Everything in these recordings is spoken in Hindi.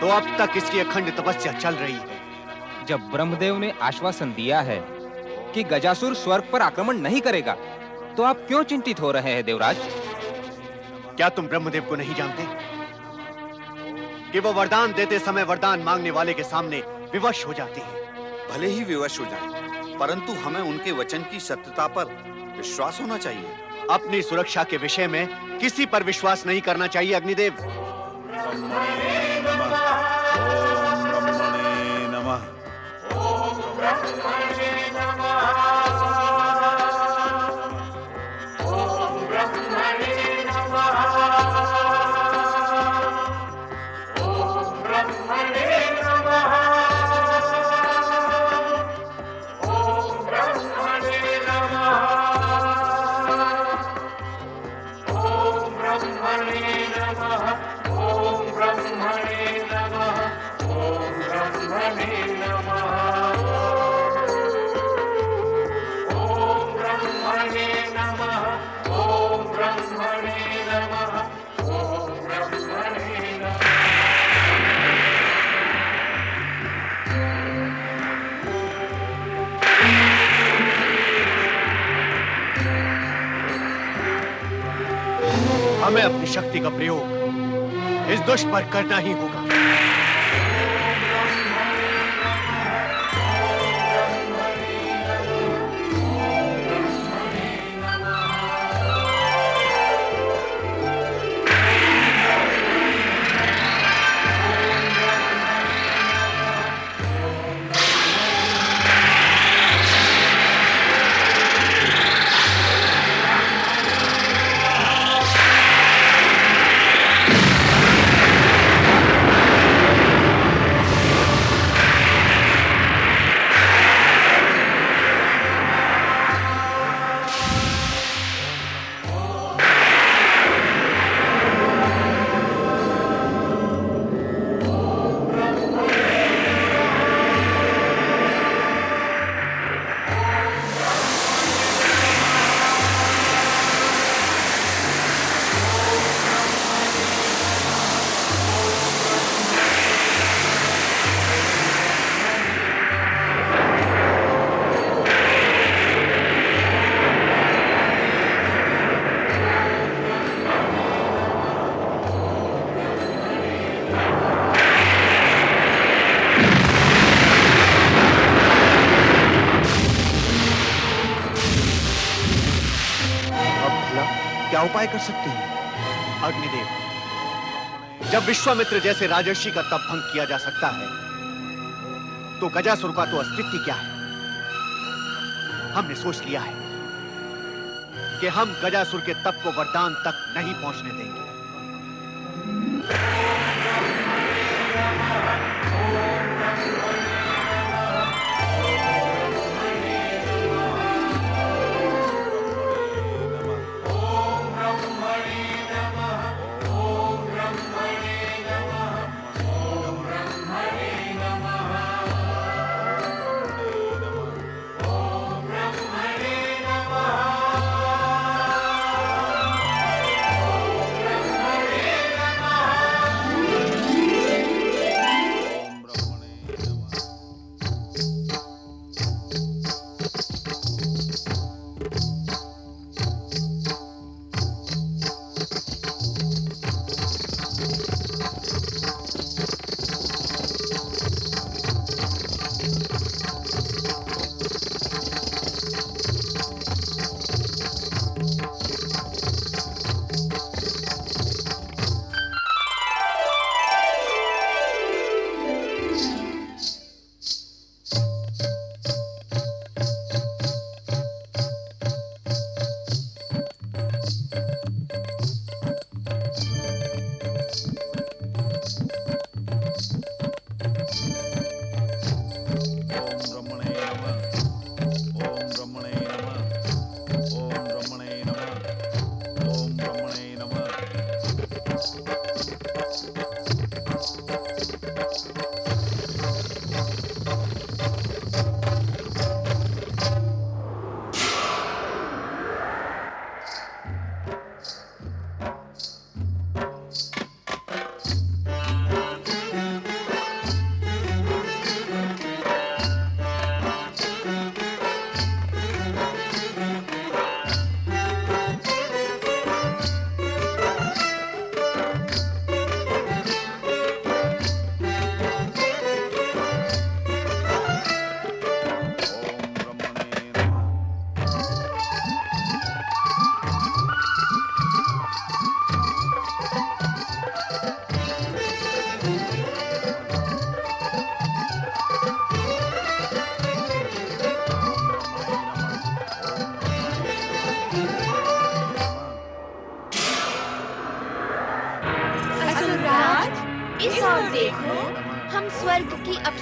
तो अब तक इसकी अखंड तपस्या चल रही है। जब ब्रह्मदेव ने आश्वासन दिया है कि गजासुर स्वर्ग पर आक्रमण नहीं करेगा, तो आप क्यों चिंतित हो रहे हैं देवराज? क्या तुम ब्रह्मदेव को नहीं जानते कि वो वरदान देते समय वरदान मांगने वाले के सामने विवश हो जाते हैं? भले ही विवश हो जाए, परंतु हमें उनके वचन की सत्यता पर विश्वास होना चाहिए। अपनी सुरक्षा के विषय में किसी पर विश्वास नहीं करना चाहिए अग्निदेव। हमें अपनी शक्ति का प्रयोग इस दुष्ट पर करना ही होगा। क्या उपाय कर सकते हैं अग्निदेव? जब विश्वामित्र जैसे राजर्षि का तप भंग किया जा सकता है, तो गजासुर का तो अस्तित्व क्या है? हमने सोच लिया है कि हम गजासुर के तप को वरदान तक नहीं पहुंचने देंगे।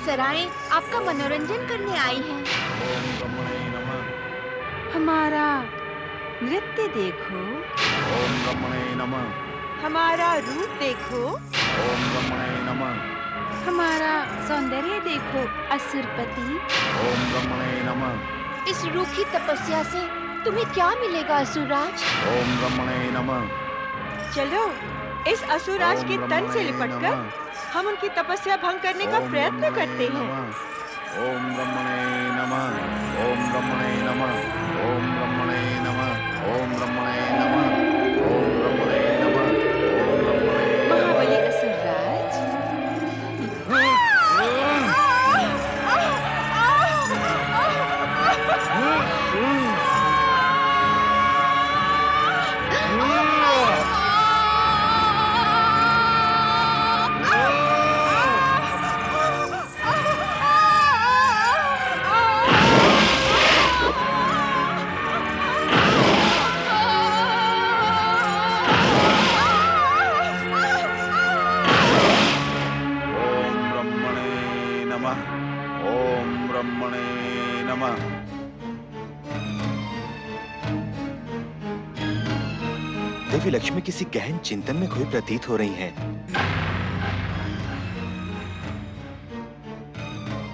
अप्सराएं आपका मनोरंजन करने आई हैं। ओम ब्रह्मणे नमः। हमारा नृत्य देखो, ओम ब्रह्मणे नमः। हमारा रूप देखो, ओम ब्रह्मणे नमः। हमारा सौंदर्य देखो असुरपति। ओम ब्रह्मणे नमः। इस रूखी तपस्या से तुम्हें क्या मिलेगा असुरराज? ओम ब्रह्मणे नमः। चलो इस असुरराज के तन से लिपटकर हम उनकी तपस्या भंग करने का प्रयत्न करते हैं। ओम ब्रह्मणे नमः। ओम ब्रह्मणे नमः। ओम ब्रह्मणे नमः। ओम ब्रह्मणे नमः। ओम ब्रह्मणे नमः। ओम ब्रह्मणे महाबली असुरराज, ओम ब्रह्मणे नमः। ओम ब्रह्मणे नमः। देवी लक्ष्मी किसी गहन चिंतन में खोई प्रतीत हो रही हैं।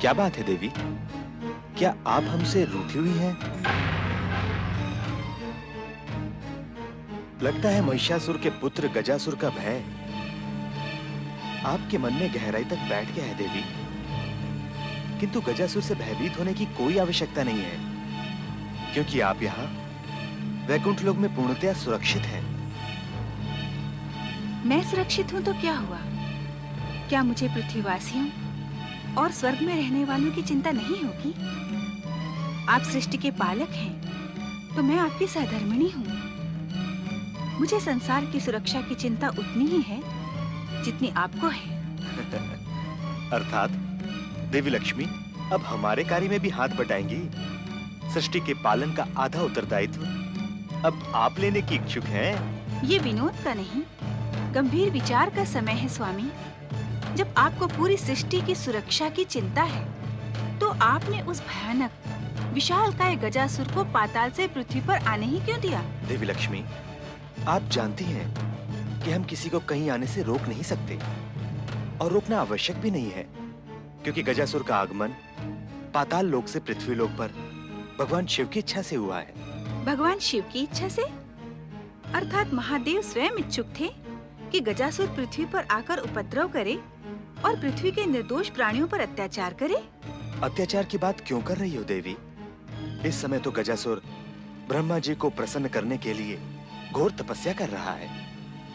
क्या बात है देवी? क्या आप हमसे रूठी हुई हैं? लगता है महिषासुर के पुत्र गजासुर का भय आपके मन में गहराई तक बैठ गया है देवी। किंतु गजासुर से भयभीत होने की कोई आवश्यकता नहीं है, क्योंकि आप यहाँ वैकुंठ लोक में पूर्णतया सुरक्षित हैं। मैं सुरक्षित हूँ तो क्या हुआ? क्या मुझे पृथ्वीवासियों और स्वर्ग में रहने वालों की चिंता नहीं होगी? आप सृष्टि के पालक हैं, तो मैं आपकी सहधर्मिणी हूँ। मुझे संसार की सुरक्षा की चिंता उतनी ही है जितनी आपको है। अर्थात देवी लक्ष्मी अब हमारे कार्य में भी हाथ बटाएंगी। सृष्टि के पालन का आधा उत्तरदायित्व अब आप लेने की इच्छुक हैं। ये विनोद का नहीं, गंभीर विचार का समय है स्वामी। जब आपको पूरी सृष्टि की सुरक्षा की चिंता है, तो आपने उस भयानक विशालकाय गजासुर को पाताल से पृथ्वी पर आने ही क्यों दिया? देवी लक्ष्मी, आप जानती हैं कि हम किसी को कहीं आने से रोक नहीं सकते, और रोकना आवश्यक भी नहीं है, क्योंकि गजासुर का आगमन पाताल लोक से पृथ्वी लोक पर भगवान शिव की इच्छा से हुआ है। भगवान शिव की इच्छा से? अर्थात महादेव स्वयं इच्छुक थे कि गजासुर पृथ्वी पर आकर उपद्रव करे और पृथ्वी के निर्दोष प्राणियों पर अत्याचार करे। अत्याचार की बात क्यों कर रही हो देवी? इस समय तो गजासुर ब्रह्मा जी को प्रसन्न करने के लिए घोर तपस्या कर रहा है।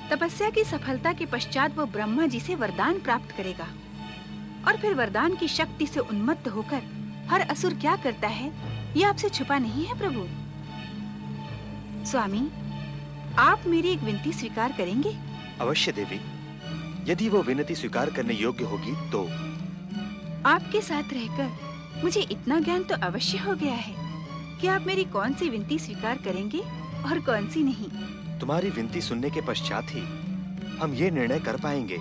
तपस्या की सफलता के पश्चात वो ब्रह्मा जी से वरदान प्राप्त करेगा, और फिर वरदान की शक्ति से उन्मत्त होकर हर असुर क्या करता है, ये आपसे छुपा नहीं है प्रभु। स्वामी, आप मेरी एक विनती स्वीकार करेंगे? अवश्य देवी, यदि वो विनती स्वीकार करने योग्य होगी तो। आपके साथ रहकर मुझे इतना ज्ञान तो अवश्य हो गया है कि आप मेरी कौन सी विनती स्वीकार करेंगे और कौन सी नहीं। तुम्हारी विनती सुनने के पश्चात ही हम ये निर्णय कर पाएंगे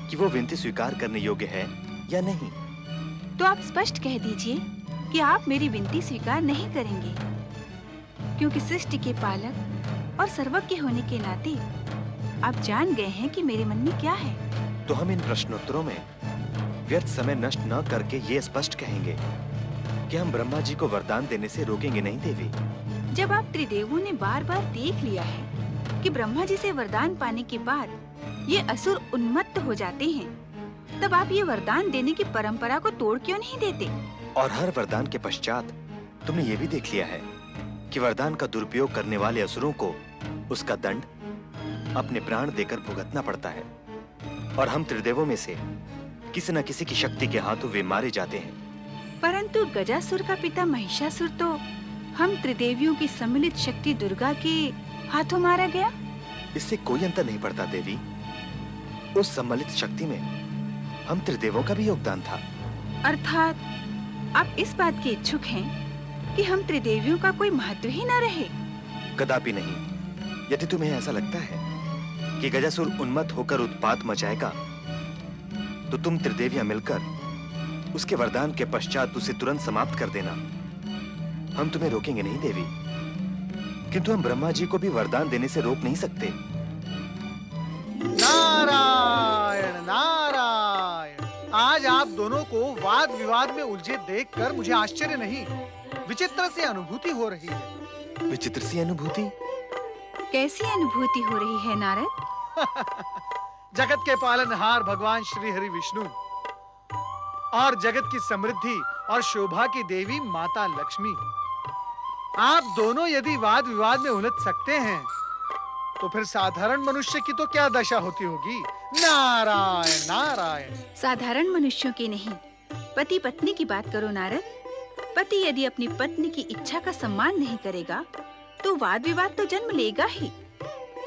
कि वो विनती स्वीकार करने योग्य है या नहीं। तो आप स्पष्ट कह दीजिए कि आप मेरी विनती स्वीकार नहीं करेंगे, क्योंकि सृष्टि के पालक और सर्वज्ञ होने के नाते आप जान गए हैं कि मेरे मन में क्या है। तो हम इन प्रश्नोत्तरों में व्यर्थ समय नष्ट न करके ये स्पष्ट कहेंगे कि हम ब्रह्मा जी को वरदान देने से रोकेंगे नहीं देवी। जब आप त्रिदेवों ने बार बार देख लिया है कि ब्रह्मा जी से वरदान पाने के बाद ये असुर उन्मत्त हो जाते हैं, तब आप ये वरदान देने की परंपरा को तोड़ क्यों नहीं देते? और हर वरदान के पश्चात तुमने ये भी देख लिया है कि वरदान का दुरुपयोग करने वाले असुरों को उसका दंड अपने प्राण देकर भुगतना पड़ता है, और हम त्रिदेवों में से किसी न किसी की शक्ति के हाथों वे मारे जाते हैं। परंतु गजासुर का पिता महिषासुर तो हम त्रिदेवियों की सम्मिलित शक्ति दुर्गा के हाथों मारा गया। इससे कोई अंतर नहीं पड़ता देवी। उस सम्मिलित शक्ति में हम त्रिदेवों का भी योगदान था। अर्थात आप इस बात के इच्छुक हैं कि हम त्रिदेवियों का कोई महत्व ही न रहे? कदापि नहीं। यदि तुम्हें ऐसा लगता है कि गजासुर उन्मत्त होकर उत्पात मचाएगा, तो तुम त्रिदेवियां मिलकर उसके वरदान के पश्चात उसे तुरंत समाप्त कर देना। हम तुम्हें रोकेंगे नहीं देवी, किंतु हम ब्रह्मा जी को भी वरदान देने से रोक नहीं सकते। नारायण नारायण, आज आप दोनों को वाद विवाद में उलझे देखकर मुझे आश्चर्य नहीं, विचित्र सी अनुभूति हो रही है। विचित्र सी अनुभूति? कैसी अनुभूति हो रही है नारद? जगत के पालनहार भगवान श्री हरि विष्णु और जगत की समृद्धि और शोभा की देवी माता लक्ष्मी, आप दोनों यदि वाद विवाद में उलझ सकते हैं तो फिर साधारण मनुष्य की तो क्या दशा होती होगी। नारायण नारायण। साधारण मनुष्यों की नहीं, पति पत्नी की बात करो नारद। पति यदि अपनी पत्नी की इच्छा का सम्मान नहीं करेगा तो वाद विवाद तो जन्म लेगा ही।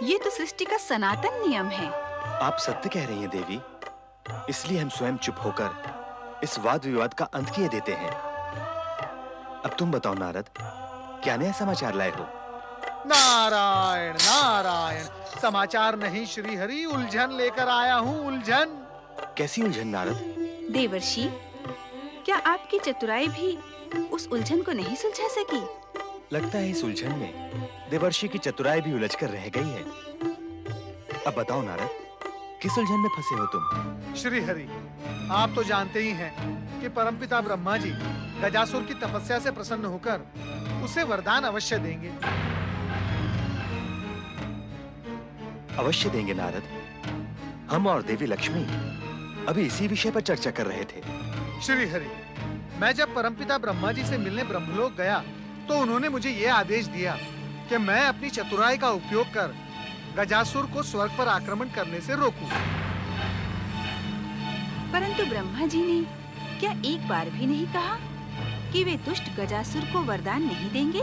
ये तो सृष्टि का सनातन नियम है। आप सत्य कह रही हैं देवी, इसलिए हम स्वयं चुप होकर इस वाद विवाद का अंत किए देते हैं। अब तुम बताओ नारद, क्या नया समाचार लाए हो? नारायण नारायण, समाचार नहीं श्री हरि, उलझन लेकर आया हूँ, उलझन। कैसी उलझन नारद? देवर्षि, क्या आपकी चतुराई भी उस उलझन को नहीं सुलझा सकी? लगता है इस उलझन में देवर्षि की चतुराई भी उलझकर रह गई है। अब बताओ नारद, किस उलझन में फंसे हो तुम? श्री हरि, आप तो जानते ही हैं कि परमपिता ब्रह्मा जी गजासुर की तपस्या से प्रसन्न होकर उसे वरदान अवश्य देंगे। अवश्य देंगे नारद। हम और देवी लक्ष्मी अभी इसी विषय पर चर्चा कर रहे थे। श्री हरि, मैं जब परमपिता ब्रह्मा जी से मिलने ब्रह्मलोक गया तो उन्होंने मुझे ये आदेश दिया कि मैं अपनी चतुराई का उपयोग कर गजासुर को स्वर्ग पर आक्रमण करने से रोकूं। परंतु ब्रह्मा जी ने क्या एक बार भी नहीं कहा कि वे दुष्ट गजासुर को वरदान नहीं देंगे?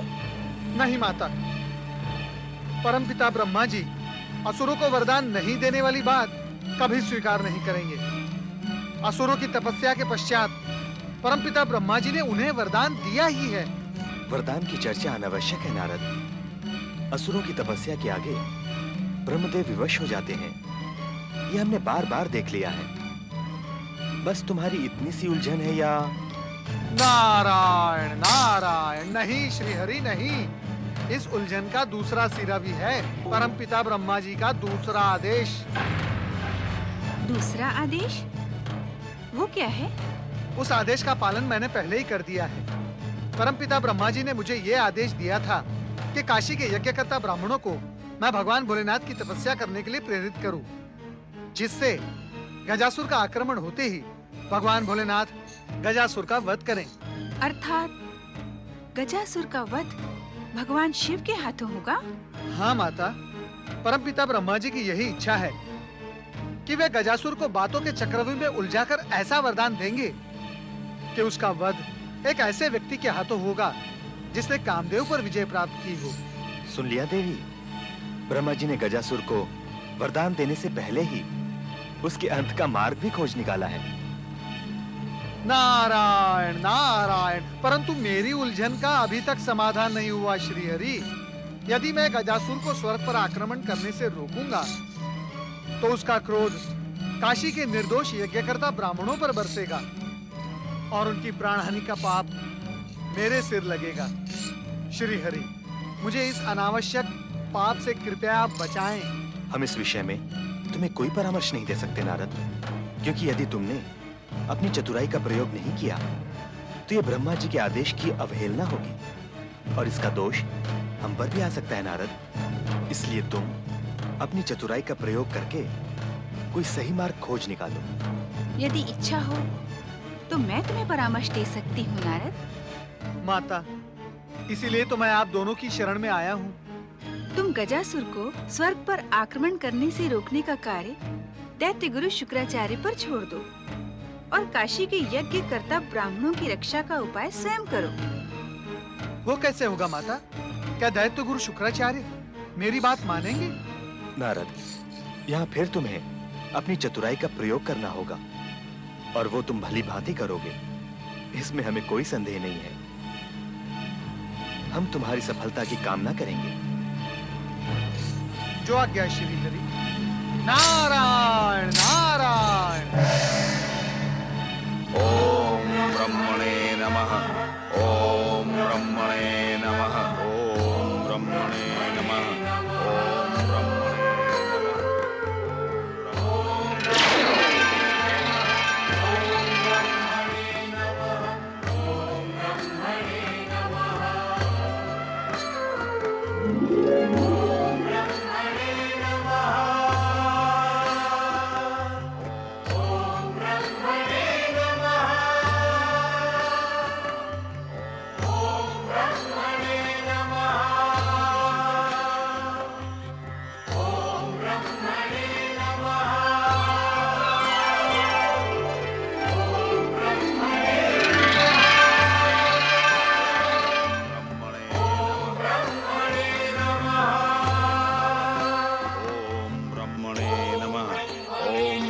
नहीं माता, परमपिता ब्रह्मा जी असुरों को वरदान नहीं देने वाली बात कभी स्वीकार नहीं करेंगे। असुरों की तपस्या के पश्चात परमपिता ब्रह्मा जी ने उन्हें वरदान दिया ही है। वरदान की चर्चा अनावश्यक है नारद। असुरों की तपस्या के आगे ब्रह्मदेव विवश हो जाते हैं, ये हमने बार बार देख लिया है। बस तुम्हारी इतनी सी उलझन है या? नारायण नारायण, नहीं श्री हरि नहीं, इस उलझन का दूसरा सिरा भी है, परमपिता ब्रह्मा जी का दूसरा आदेश। दूसरा आदेश? वो क्या है? उस आदेश का पालन मैंने पहले ही कर दिया है। परमपिता ब्रह्मा जी ने मुझे ये आदेश दिया था कि काशी के यज्ञकर्ता ब्राह्मणों को मैं भगवान भोलेनाथ की तपस्या करने के लिए प्रेरित करूं, जिससे गजासुर का आक्रमण होते ही भगवान भोलेनाथ गजासुर का वध करें। अर्थात गजासुर का वध भगवान शिव के हाथों होगा? हाँ माता, परमपिता ब्रह्मा जी की यही इच्छा है कि वे गजासुर को बातों के चक्रव्यूह में उलझाकर ऐसा वरदान देंगे कि उसका वध एक ऐसे व्यक्ति के हाथों होगा जिसने कामदेव पर विजय प्राप्त की हो। सुन लिया देवी, ब्रह्मा जी ने गजासुर को वरदान देने से पहले ही उसके अंत का मार्ग भी खोज निकाला है। नारायण नारायण, परंतु मेरी उलझन का अभी तक समाधान नहीं हुआ श्री हरि। यदि मैं गजासुर को स्वर्ग पर आक्रमण करने से रोकूंगा तो उसका क्रोध काशी के निर्दोष यज्ञकर्ता ब्राह्मणों पर बरसेगा और उनकी प्राणहानि का पाप मेरे सिर लगेगा। श्री हरि, मुझे इस अनावश्यक पाप से कृपया आप बचाएं। हम इस विषय में तुम्हें कोई परामर्श नहीं दे सकते नारद, क्योंकि यदि तुमने अपनी चतुराई का प्रयोग नहीं किया तो ये ब्रह्मा जी के आदेश की अवहेलना होगी और इसका दोष हम पर भी आ सकता है नारद। इसलिए तुम अपनी चतुराई का प्रयोग करके कोई सही मार्ग खोज निकालो। यदि इच्छा हो तो मैं तुम्हें परामर्श दे सकती हूँ नारद। माता, इसीलिए तो मैं आप दोनों की शरण में आया हूँ। तुम गजासुर को स्वर्ग पर आक्रमण करने से रोकने का कार्य दैत्य गुरु शुक्राचार्य पर छोड़ दो और काशी के यज्ञ करता ब्राह्मणों की रक्षा का उपाय स्वयं करो। वो कैसे होगा माता? क्या दैत्य गुरु शुक्राचार्य मेरी बात मानेंगे? नारद, यहाँ फिर तुम्हें अपनी चतुराई का प्रयोग करना होगा और वो तुम भली भांति करोगे, इसमें हमें कोई संदेह नहीं है। हम तुम्हारी सफलता की कामना करेंगे। जो आज्ञा श्री हरि। नारायण नारायण। ओम नमः ओम ब्रह्मणे नमः ओम ब्रह्मणे नमः ओम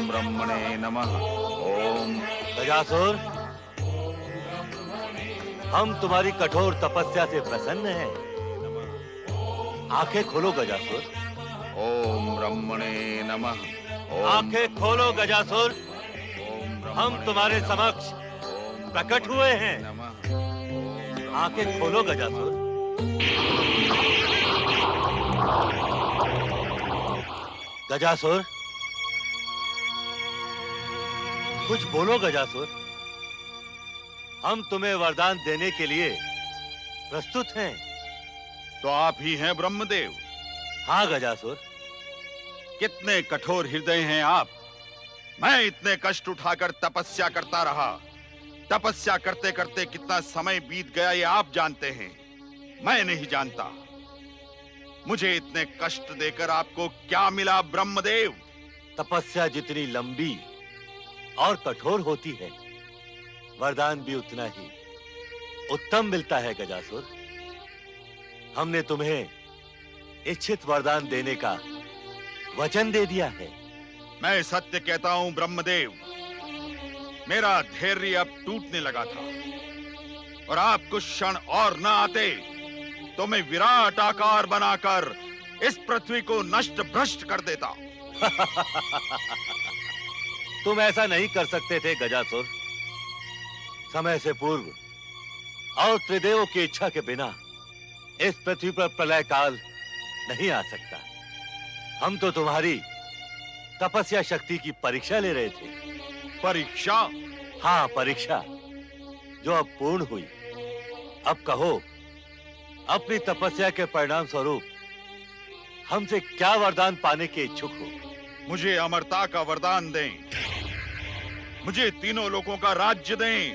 ब्रह्मणे गजासुर, हम तुम्हारी कठोर तपस्या से प्रसन्न हैं। आंखें खोलो गजासुर। ओम ब्रह्मणे नमः आंखें खोलो गजासुर। हम तुम्हारे समक्ष प्रकट हुए हैं। आंखें खोलो गजासुर। गजासुर, कुछ बोलो गजासुर। हम तुम्हें वरदान देने के लिए प्रस्तुत हैं। तो आप ही हैं ब्रह्मदेव। हाँ गजासुर। कितने कठोर हृदय हैं आप। मैं इतने कष्ट उठाकर तपस्या करता रहा। तपस्या करते करते कितना समय बीत गया ये आप जानते हैं, मैं नहीं जानता। मुझे इतने कष्ट देकर आपको क्या मिला ब्रह्मदेव? तपस्या जितनी लंबी और कठोर होती है, वरदान भी उतना ही उत्तम मिलता है गजासुर। हमने तुम्हें इच्छित वरदान देने का वचन दे दिया है। मैं सत्य कहता हूं ब्रह्मदेव, मेरा धैर्य अब टूटने लगा था और आप कुछ क्षण और न आते तो मैं विराट आकार बनाकर इस पृथ्वी को नष्ट भ्रष्ट कर देता। तुम ऐसा नहीं कर सकते थे गजासुर। समय से पूर्व और त्रिदेवों की इच्छा के बिना इस पृथ्वी पर प्रलय काल नहीं आ सकता। हम तो तुम्हारी तपस्या शक्ति की परीक्षा ले रहे थे। परीक्षा? हाँ, परीक्षा जो अब पूर्ण हुई। अब कहो, अपनी तपस्या के परिणाम स्वरूप हमसे क्या वरदान पाने के इच्छुक हो? मुझे अमरता का वरदान दें, मुझे तीनों लोगों का राज्य दें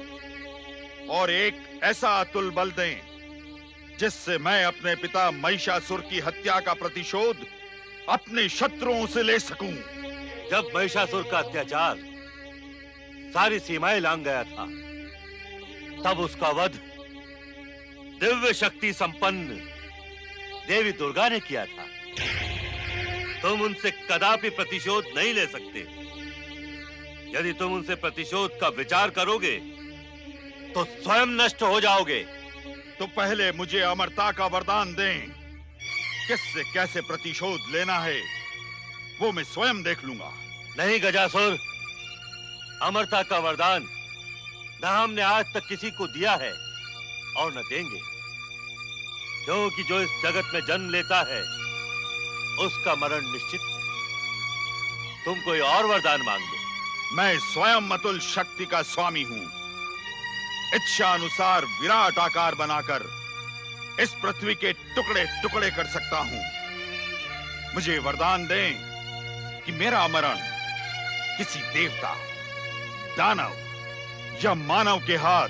और एक ऐसा अतुल बल दें जिससे मैं अपने पिता महिषासुर की हत्या का प्रतिशोध अपने शत्रुओं से ले सकूं। जब महिषासुर का अत्याचार सारी सीमाएं लांघ गया था, तब उसका वध दिव्य शक्ति संपन्न देवी दुर्गा ने किया था। तुम उनसे कदापि प्रतिशोध नहीं ले सकते। यदि तुम उनसे प्रतिशोध का विचार करोगे तो स्वयं नष्ट हो जाओगे। तो पहले मुझे अमरता का वरदान दें। किससे कैसे प्रतिशोध लेना है वो मैं स्वयं देख लूंगा। नहीं गजासुर, अमरता का वरदान न हमने आज तक किसी को दिया है और न देंगे, क्योंकि जो इस जगत में जन्म लेता है उसका मरण निश्चित है। तुम कोई और वरदान मांग लो। मैं स्वयं अतुल शक्ति का स्वामी हूं। इच्छा अनुसार विराट आकार बनाकर इस पृथ्वी के टुकड़े टुकड़े कर सकता हूं। मुझे वरदान दें कि मेरा मरण किसी देवता, दानव या मानव के हाथ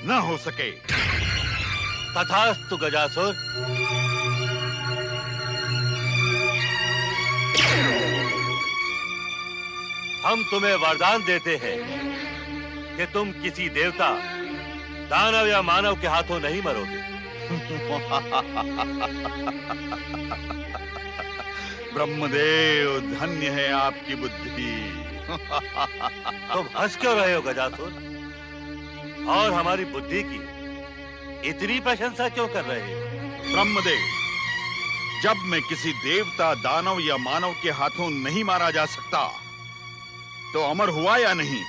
न हो सके। तथास्तु गजासुर। हम तुम्हें वरदान देते हैं कि तुम किसी देवता, दानव या मानव के हाथों नहीं मरोगे। ब्रह्मदेव, धन्य है आपकी बुद्धि। तुम हंस क्यों रहे हो गजासुर? और हमारी बुद्धि की इतनी प्रशंसा क्यों कर रहे हो? ब्रह्मदेव, जब मैं किसी देवता, दानव या मानव के हाथों नहीं मारा जा सकता तो अमर हुआ या नहीं?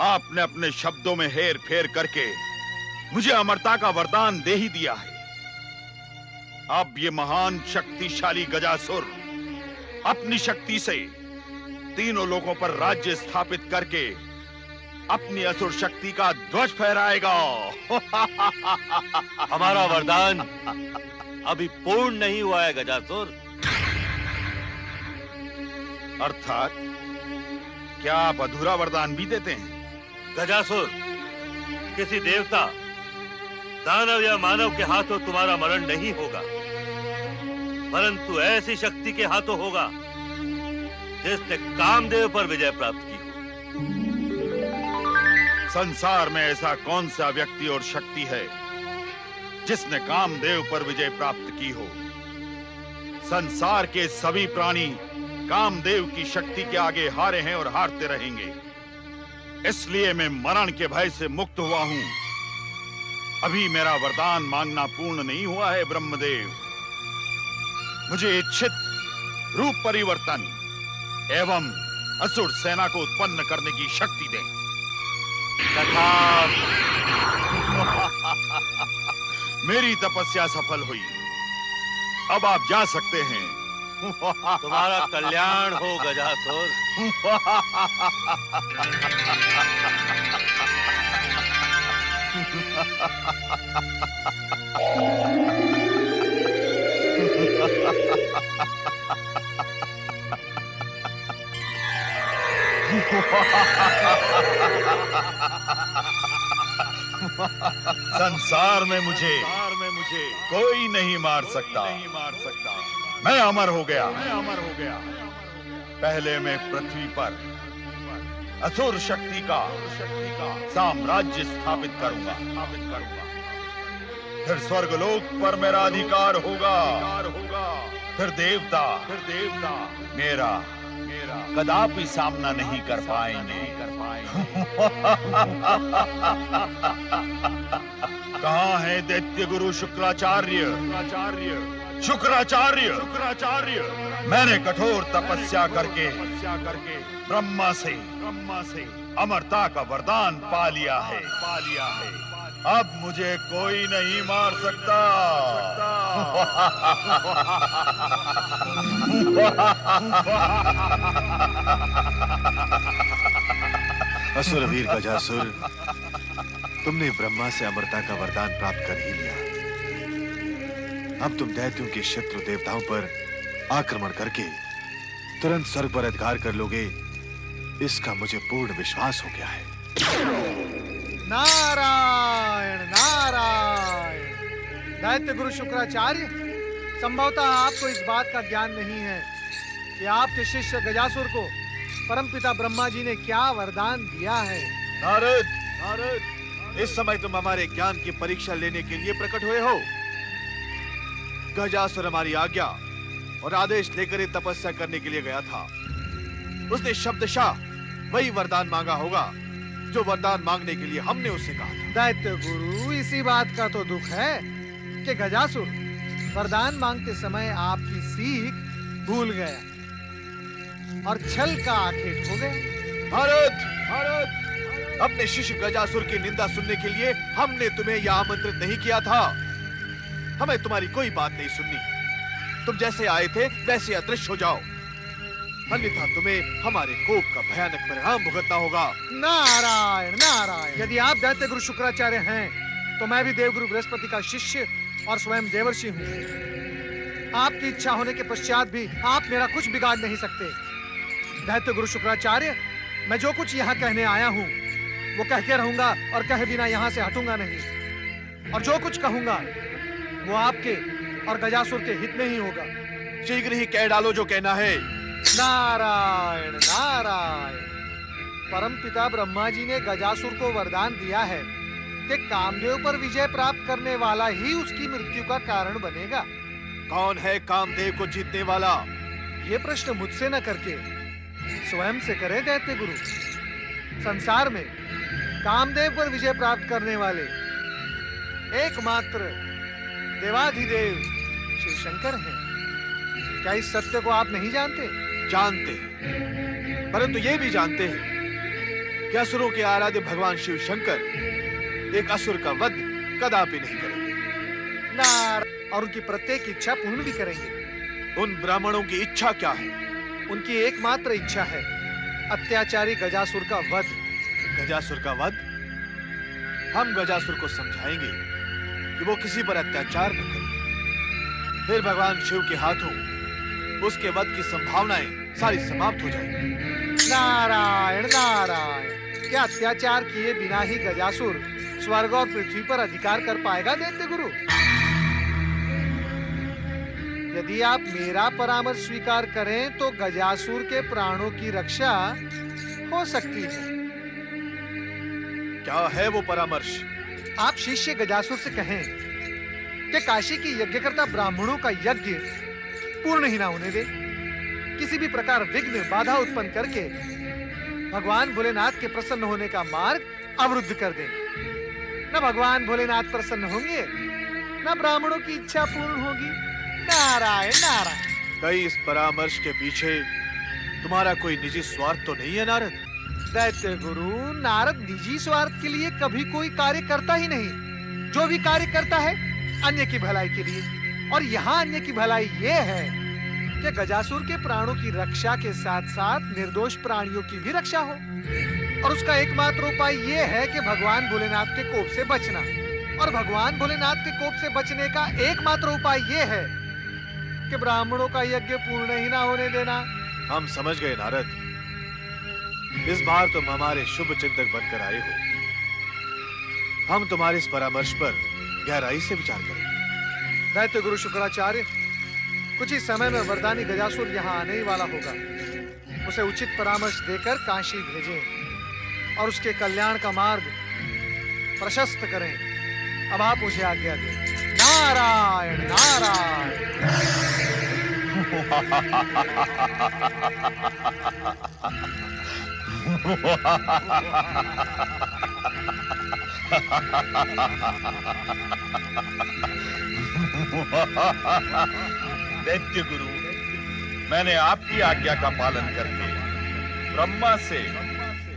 आपने अपने शब्दों में हेर फेर करके मुझे अमरता का वरदान दे ही दिया है। अब ये महान शक्तिशाली गजासुर अपनी शक्ति से तीनों लोगों पर राज्य स्थापित करके अपनी असुर शक्ति का ध्वज फहराएगा। हमारा वरदान अभी पूर्ण नहीं हुआ है गजासुर। अर्थात क्या आप अधूरा वरदान भी देते हैं? गजासुर, किसी देवता, दानव या मानव के हाथों तुम्हारा मरण नहीं होगा, परंतु ऐसी शक्ति के हाथों होगा जिसने कामदेव पर विजय प्राप्त की हो। संसार में ऐसा कौन सा व्यक्ति और शक्ति है जिसने कामदेव पर विजय प्राप्त की हो? संसार के सभी प्राणी कामदेव की शक्ति के आगे हारे हैं और हारते रहेंगे। इसलिए मैं मरण के भय से मुक्त हुआ हूं। अभी मेरा वरदान मांगना पूर्ण नहीं हुआ है ब्रह्मदेव। मुझे इच्छित रूप परिवर्तन एवं असुर सेना को उत्पन्न करने की शक्ति दें। तथास्तु। मेरी तपस्या सफल हुई। अब आप जा सकते हैं। तुम्हारा कल्याण हो गजासुर। संसार में मुझे कोई नहीं मार सकता। मैं अमर हो गया। पहले मैं पृथ्वी पर असुर शक्ति का साम्राज्य स्थापित करूंगा। फिर स्वर्गलोक पर मेरा अधिकार होगा। फिर देवता मेरा कदापि सामना नहीं कर पाएंगे। कहाँ है दैत्य गुरु शुक्राचार्य? शुक्राचार्य, मैंने कठोर तपस्या करके ब्रह्मा से अमरता का वरदान पा लिया है। अब मुझे कोई नहीं मार सकता। असुरवीर गजासुर, तुमने ब्रह्मा से अमरता का वरदान प्राप्त कर ही लिया। अब तुम दैत्यों के शत्रु देवताओं पर आक्रमण करके तुरंत स्वर्ग पर अधिकार कर लोगे, इसका मुझे पूर्ण विश्वास हो गया है। नारायण नारायण। दैत्य गुरु शुक्राचार्य, संभवतः आपको इस बात का ज्ञान नहीं है कि आपके शिष्य गजासुर को परमपिता ब्रह्मा जी ने क्या वरदान दिया है। नारद, इस समय तुम हमारे ज्ञान की परीक्षा लेने के लिए प्रकट हुए हो। गजासुर हमारी आज्ञा और आदेश लेकर ही तपस्या करने के लिए गया था। उसने शब्दशः वही वरदान मांगा होगा जो वरदान मांगने के लिए हमने उससे कहा था। दैत्य गुरु, इसी बात का तो दुख है कि गजासुर वरदान मांगते समय आपकी सीख भूल गया और छल का आखेट हो गया। भारत, अपने शिष्य गजासुर की निंदा सुनने के लिए हमने तुम्हें यह आमंत्रित नहीं किया था। हमें तुम्हारी कोई बात नहीं सुननी। तुम जैसे आए थे वैसे अदृश्य हो जाओ, अन्यथा तुम्हें हमारे कोप का भयानक परिणाम भुगतना होगा। नारायण नारायण। यदि आप दैत्य गुरु शुक्राचार्य हैं, तो मैं भी देवगुरु बृहस्पति का शिष्य और स्वयं देवर्षि हूँ। आपकी इच्छा होने के पश्चात भी आप मेरा कुछ बिगाड़ नहीं सकते। दैत्य गुरु शुक्राचार्य, मैं जो कुछ यहाँ कहने आया हूँ वो कह के रहूंगा और कहे बिना यहाँ से हटूंगा नहीं। और जो कुछ कहूंगा वो आपके और गजासुर के हित में ही होगा। शीघ्र ही कह डालो जो कहना है। नारायण नारायण। परमपिता ब्रह्मा जी ने गजासुर को वरदान दिया है कि कामदेव पर विजय प्राप्त करने वाला ही उसकी मृत्यु का कारण बनेगा। कौन है कामदेव को जीतने वाला? ये प्रश्न मुझसे न करके स्वयं से करे दैत्य गुरु। संसार में कामदेव पर विजय प्राप्त करने वाले एकमात्र देवाधिदेव शिव शंकर हैं। क्या इस सत्य को आप नहीं जानते? जानते हैं, परंतु ये भी जानते हैं कि असुरों के आराध्य भगवान शिव शंकर एक असुर का वध कदापि नहीं करेंगे। नारायण, और उनकी प्रत्येक इच्छा पूर्ण भी करेंगे। उन ब्राह्मणों की इच्छा क्या है? उनकी एकमात्र इच्छा है अत्याचारी गजासुर का वध। गजासुर का वध? हम गजासुर को समझाएंगे कि वो किसी पर अत्याचार न करे। फिर भगवान शिव के हाथों उसके वध की संभावनाएं सारी समाप्त हो जाएंगी। नारायण नारायण, क्या अत्याचार किए बिना ही गजासुर स्वर्ग और पृथ्वी पर अधिकार कर पाएगा दैत्य गुरु? यदि आप मेरा परामर्श स्वीकार करें तो गजासुर के प्राणों की रक्षा हो सकती है। क्या है वो परामर्श? आप शिष्य गजासुर से कहें कि काशी की यज्ञकर्ता ब्राह्मणों का यज्ञ पूर्ण ही ना होने दे, किसी भी प्रकार विघ्न बाधा उत्पन्न करके भगवान भोलेनाथ के प्रसन्न होने का मार्ग अवरुद्ध कर दें। न भगवान भोलेनाथ प्रसन्न होंगे, न ब्राह्मणों की इच्छा पूर्ण होगी। नारायण नारायण। कहीं इस परामर्श के पीछे तुम्हारा कोई निजी स्वार्थ तो नहीं है नारद? दैत्य गुरु, नारद निजी स्वार्थ के लिए कभी कोई कार्य करता ही नहीं। जो भी कार्य करता है अन्य की भलाई के लिए। और यहाँ अन्य की भलाई ये है कि गजासुर के प्राणों की रक्षा के साथ साथ निर्दोष प्राणियों की भी रक्षा हो। और उसका एकमात्र उपाय ये है कि भगवान भोलेनाथ के कोप से बचना। और भगवान भोलेनाथ के कोप से बचने का एकमात्र उपाय ये है कि ब्राह्मणों का यज्ञ पूर्ण ही ना होने देना। हम समझ गए नारद। इस बार तुम हमारे शुभ चिंतक बनकर आए हो। हम तुम्हारे इस परामर्श पर गहराई से विचार करेंगे। दैत्य गुरु शुक्राचार्य, कुछ ही समय में वरदानी गजासुर यहाँ आने ही वाला होगा। उसे उचित परामर्श देकर काशी भेजें और उसके कल्याण का मार्ग प्रशस्त करें। अब आप मुझे आज्ञा दें। नारायण नारायण। दैत्य गुरु, मैंने आपकी आज्ञा का पालन करके ब्रह्मा से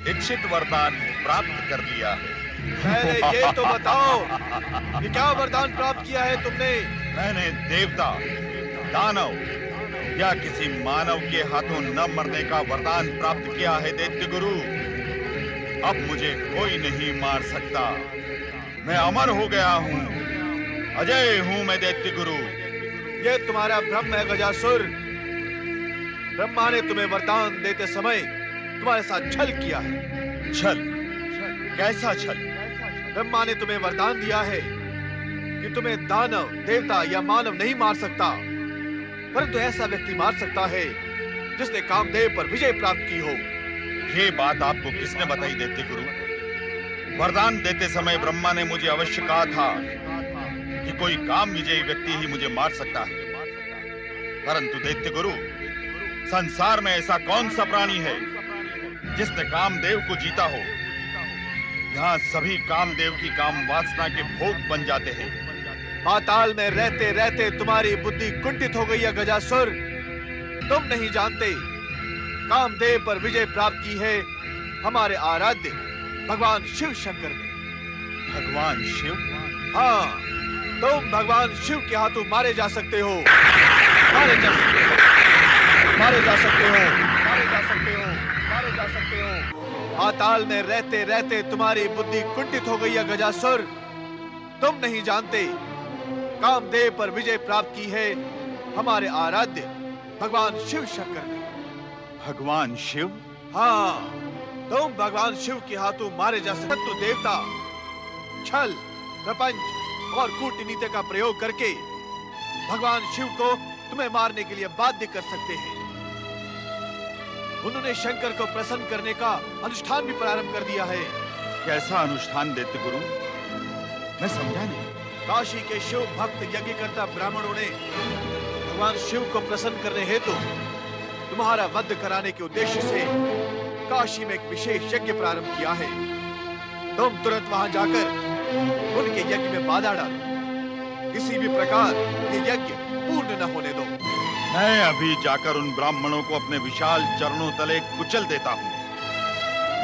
इच्छित वरदान प्राप्त कर लिया है। पहले ये तो बताओ कि क्या वरदान प्राप्त किया है तुमने? मैंने देवता, दानव या किसी मानव के हाथों न मरने का वरदान प्राप्त किया है दैत्य गुरु। अब मुझे कोई नहीं मार सकता। मैं अमर हो गया हूँ, अजय हूँ मैं दैत्य गुरु। ये तुम्हारा भ्रम है गजासुर। ब्रह्मा ने तुम्हें वरदान देते समय तुम्हारे साथ छल किया है। छल? कैसा छल? ब्रह्मा ने तुम्हें वरदान दिया है कि तुम्हें दानव, देवता या मानव नहीं मार सकता, परंतु ऐसा व्यक्ति मार सकता है जिसने कामदेव पर विजय प्राप्त की हो। ये बात आपको किसने बताई दैत्य गुरु? वरदान देते समय ब्रह्मा ने मुझे अवश्य कहा था कि कोई काम विजयी व्यक्ति ही मुझे मार सकता है। परंतु दैत्य गुरु, संसार में ऐसा कौन सा प्राणी है जिसने कामदेव को जीता हो? यहाँ सभी कामदेव की काम वासना के भोग बन जाते हैं। पाताल में रहते रहते तुम्हारी बुद्धि कुंठित हो गई है गजासुर। तुम नहीं जानते, कामदेव पर विजय प्राप्त की है हमारे आराध्य भगवान शिव शंकर ने। भगवान शिव? हाँ, तुम भगवान शिव के हाथों मारे जा सकते हो। मारे जा सकते हो, मारे जा सकते हो, मारे जा सकते हो, मारे जा सकते हो। पाताल में रहते रहते तुम्हारी बुद्धि कुंठित हो गई है गजासुर। तुम नहीं जानते, कामदेव पर विजय प्राप्त की है हमारे आराध्य भगवान शिव शंकर ने। भगवान शिव? हाँ, तुम भगवान शिव के हाथों मारे जा सकते। तो देवता छल, प्रपंच और कूटनीति का प्रयोग करके भगवान शिव को तुम्हें मारने के लिए बाध्य कर सकते हैं। उन्होंने शंकर को प्रसन्न करने का अनुष्ठान भी प्रारंभ कर दिया है। कैसा अनुष्ठान दैत्य गुरु? मैं समझा नहीं। काशी के शिव भक्त यज्ञकर्ता ब्राह्मणों ने भगवान शिव को प्रसन्न करने हेतु तुम्हारा वध कराने के उद्देश्य से काशी में एक विशेष यज्ञ प्रारंभ किया है। तुम तुरंत वहां जाकर उनके यज्ञ में बाधा डालो। किसी भी प्रकार ये यज्ञ पूर्ण न होने दो। मैं अभी जाकर उन ब्राह्मणों को अपने विशाल चरणों तले कुचल देता हूँ।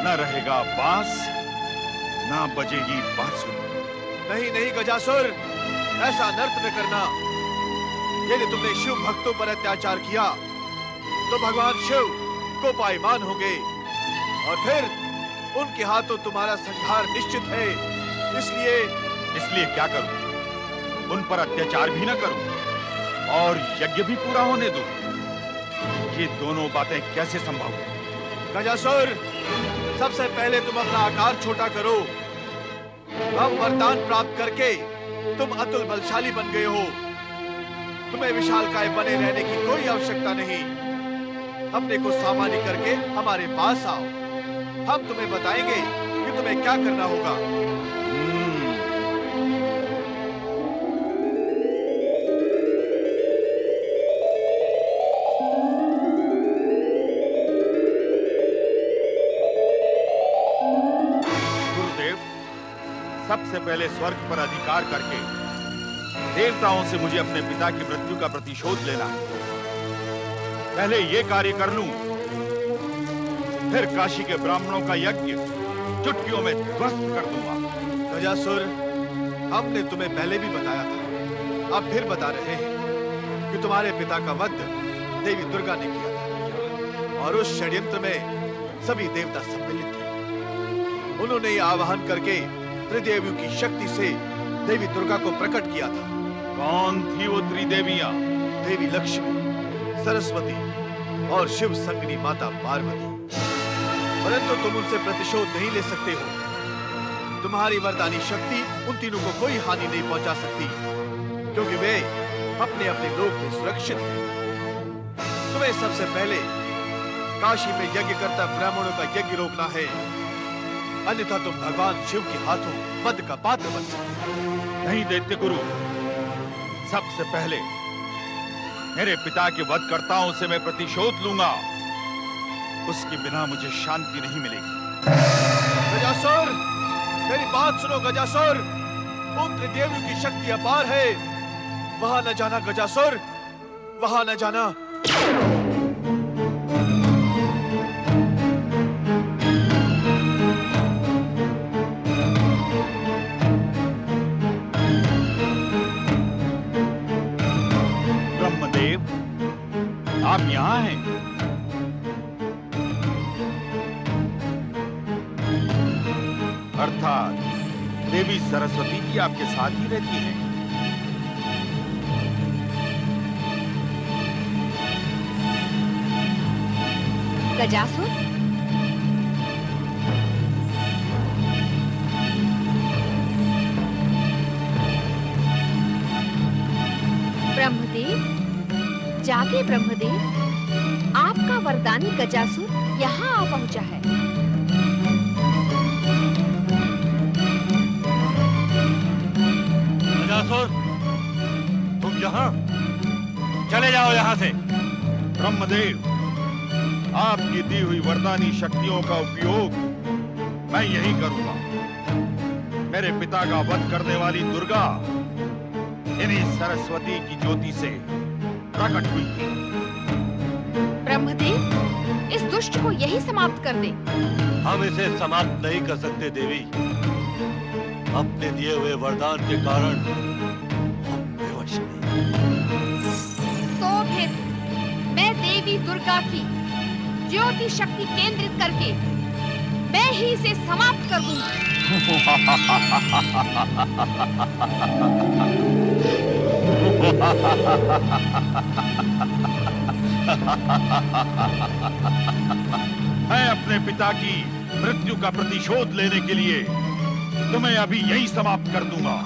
न रहेगा बांस, न बजेगी बांसुरी। नहीं नहीं गजासुर, ऐसा अनर्थ न करना। यदि तुमने शिव भक्तों पर अत्याचार किया तो भगवान शिव कोपायमान होंगे और फिर उनके हाथों तुम्हारा संहार निश्चित है। इसलिए क्या करूं? उन पर अत्याचार भी न करूं और यज्ञ भी पूरा होने दूं? ये दोनों बातें कैसे संभव है? गजासुर, सबसे पहले तुम अपना आकार छोटा करो। अब वरदान प्राप्त करके तुम अतुल बलशाली बन गए हो। तुम्हें विशालकाय बने रहने की कोई आवश्यकता नहीं। अपने को सामान्य करके हमारे पास आओ, हम तुम्हें बताएंगे कि तुम्हें क्या करना होगा। गुरुदेव, सबसे पहले स्वर्ग पर अधिकार करके देवताओं से मुझे अपने पिता की मृत्यु का प्रतिशोध लेना है। पहले ये कार्य कर लूं, फिर काशी के ब्राह्मणों का यज्ञ चुटकियों में ध्वस्त कर दूंगा। गजासुर, हमने तुम्हें पहले भी बताया था, अब फिर बता रहे हैं कि तुम्हारे पिता का वध देवी दुर्गा ने किया था और उस षड्यंत्र में सभी देवता सम्मिलित थे। उन्होंने ये आवाहन करके त्रिदेवियों की शक्ति से देवी दुर्गा को प्रकट किया था। कौन थी वो त्रिदेवियां? देवी लक्ष्मी, सरस्वती और शिव संगिनी माता पार्वती। परंतु तुम उनसे प्रतिशोध नहीं ले सकते हो। तुम्हारी वरदानी शक्ति उन तीनों को कोई हानि नहीं पहुंचा सकती, क्योंकि वे अपने अपने लोक में सुरक्षित हैं। तुम्हें सबसे पहले काशी में यज्ञ करता ब्राह्मणों का यज्ञ रोकना है, अन्यथा तुम भगवान शिव के हाथों वध का पात्र बन सकते हो। नहीं दैत्य गुरु, सबसे पहले मेरे पिता के वधकर्ताओं से मैं प्रतिशोध लूंगा। उसके बिना मुझे शांति नहीं मिलेगी। गजासुर, मेरी बात सुनो गजासुर। उन त्रिदेवियों की शक्ति अपार है। वहां न जाना गजासुर, वहां न जाना। ब्रह्मदेव, आप यहाँ हैं? अर्थात देवी सरस्वती जी आपके साथ ही रहती हैं। गजासुर, ब्रह्मदेव, जागे ब्रह्मदेव, आपका वरदानी गजासुर यहाँ आ पहुंचा है। गजासुर, तुम यहाँ? चले जाओ यहाँ से। ब्रह्मदेव, आपकी दी हुई वरदानी शक्तियों का उपयोग मैं यही करूंगा। मेरे पिता का वध करने वाली दुर्गा इन्हीं सरस्वती की ज्योति से प्रकट हुई थी। ब्रह्मदेव, इस दुष्ट को यही समाप्त कर दे। हम इसे समाप्त नहीं कर सकते देवी। अपने दिए हुए वरदान के कारण हम विवश हैं। तो फिर मैं देवी दुर्गा की ज्योति शक्ति केंद्रित करके मैं ही इसे समाप्त कर दूंगी। मैं अपने पिता की मृत्यु का प्रतिशोध लेने के लिए तुम्हें अभी यही समाप्त कर दूंगा।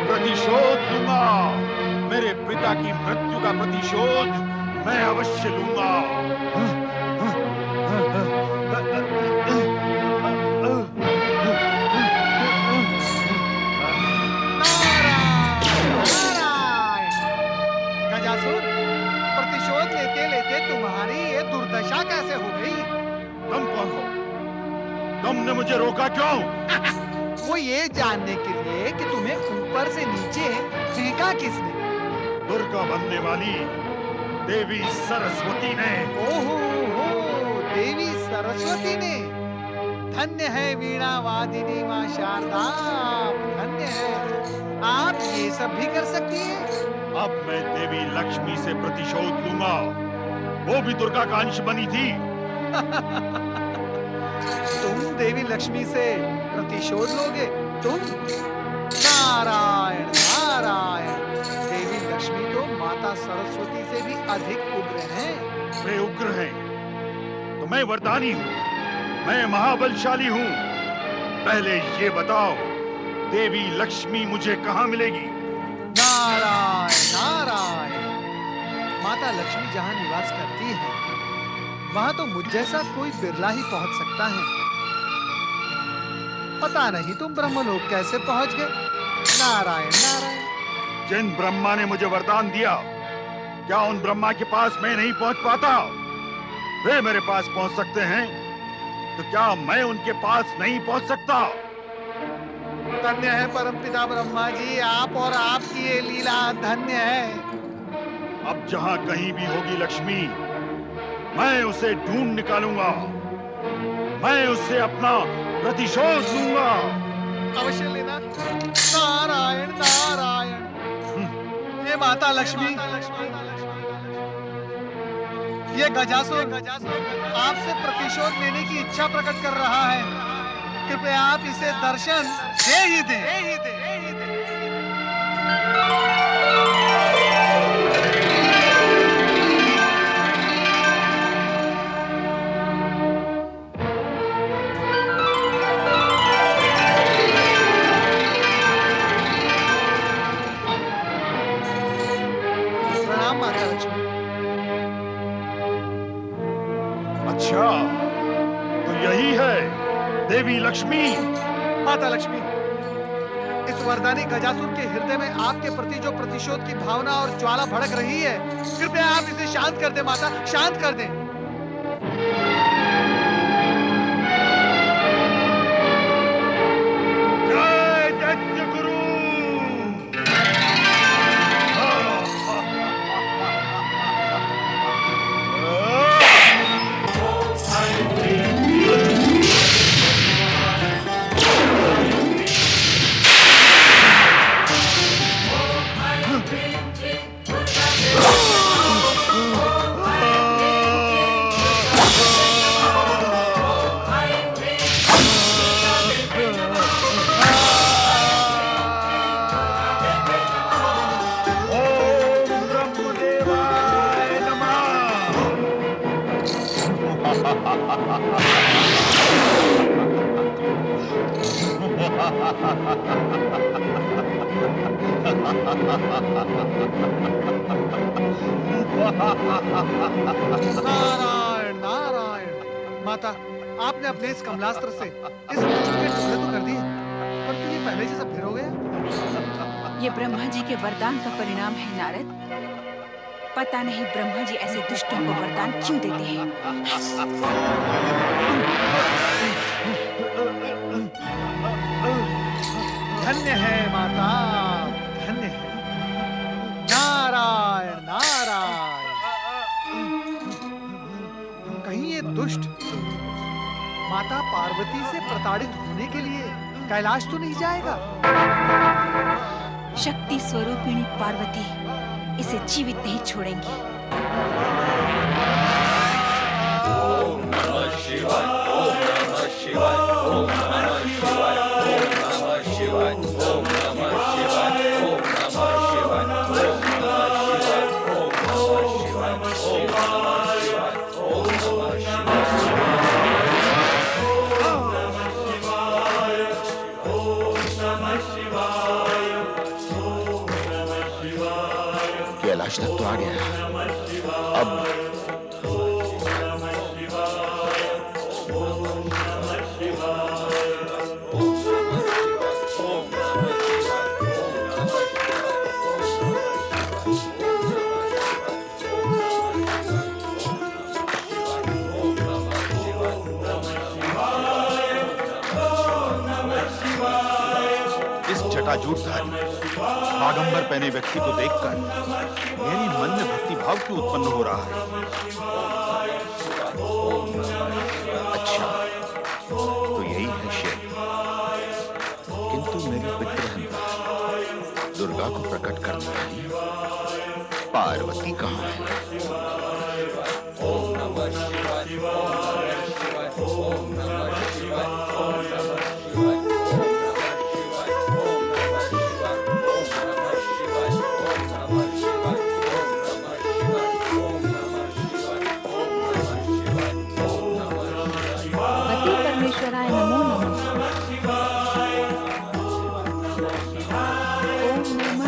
प्रतिशोध लूंगा। मेरे पिता की मृत्यु का प्रतिशोध मैं अवश्य लूंगा। गजासुर, प्रतिशोध लेते लेते तुम्हारी ये दुर्दशा कैसे हो गई? तुम कौन हो? तुमने मुझे रोका क्यों? वो ये जानने के लिए कि तुम्हें ऊपर से नीचे फेंका किसने? दुर्गा बनने वाली देवी सरस्वती ने। ओहो हो, देवी सरस्वती ने। धन्य है वीणा वादिनी माँ शारदा, धन्य है। आप ये सब भी कर सकती हैं? अब मैं देवी लक्ष्मी से प्रतिशोध लूंगा। वो भी दुर्गा का अंश बनी थी। तुम देवी लक्ष्मी से प्रतिशोध लोगे? तुम? नारायण नारायण, देवी लक्ष्मी तो माता सरस्वती से भी अधिक उग्र हैं। वे उग्र हैं तो मैं वरदानी हूँ, मैं महाबलशाली हूँ। पहले ये बताओ, देवी लक्ष्मी मुझे कहाँ मिलेगी? नारायण नारायण, माता लक्ष्मी जहाँ निवास करती है वहाँ तो मुझ जैसा कोई बिरला ही पहुँच सकता है। पता नहीं तुम ब्रह्मलोक कैसे पहुँच गए? नारायण नारायण। जिन ब्रह्मा ने मुझे वरदान दिया, क्या उन ब्रह्मा के पास मैं नहीं पहुँच पाता? वे मेरे पास पहुँच सकते हैं, तो क्या मैं उनके पास नहीं पहुँच सकता? धन्य है परमपिता ब्रह्मा जी, आप और आपकी ये लीला धन्य है। अब जहाँ कहीं भी होगी लक्ष्मी, मैं उसे ढूंढ निकालूंगा। मैं उससे अपना प्रतिशोध लूंगा। अवश्य लेना। नारायण नारायण। ये माता लक्ष्मी, ये गजासुर आपसे प्रतिशोध लेने की इच्छा प्रकट कर रहा है। कृपया आप इसे दर्शन दे ही दें। प्रणाम माता लक्ष्मी। अच्छा, तो यही है देवी लक्ष्मी। माता लक्ष्मी, इस वरदानी गजासुर के हृदय में आपके प्रति जो प्रतिशोध की भावना और ज्वाला भड़क रही है, कृपया आप इसे शांत कर दें माता, शांत कर दें। जय दैत्य गुरु। नारायण नारायण। माता, आपने अपने इस कमलास्त्र से इस दुष्ट के टुकड़े तो कर दिए, परंतु ये पहले जैसा फिर हो गया। ये ब्रह्मा जी के वरदान का परिणाम है नारद। पता नहीं ब्रह्मा जी ऐसे दुष्टों को वरदान क्यों देते हैं। धन्य है माता, धन्य है। नारायण नारायण। कहीं ये दुष्ट माता पार्वती से प्रताड़ित होने के लिए कैलाश तो नहीं जाएगा? शक्ति स्वरूपिणी पार्वती इसे जीवित नहीं छोड़ेंगी। जटाजूटधारी बागंबर पहने व्यक्ति को देखकर मेरी मन में भक्ति भाव क्यों उत्पन्न हो रहा है? अच्छा, तो यही है शिव। किंतु मेरी विग्रहणता दुर्गा को प्रकट करने वाली पार्वती कहाँ है? ओम नमः शिवाय, ओम नमः शिवाय, ओम नमः शिवाय, ओम नमः शिवाय, ओम नमः शिवाय, ओम नमः शिवाय, ओम नमः शिवाय, ओम नमः शिवाय, ओम नमः शिवाय। पति परमेश्वराय नमो नमः। ओम नमः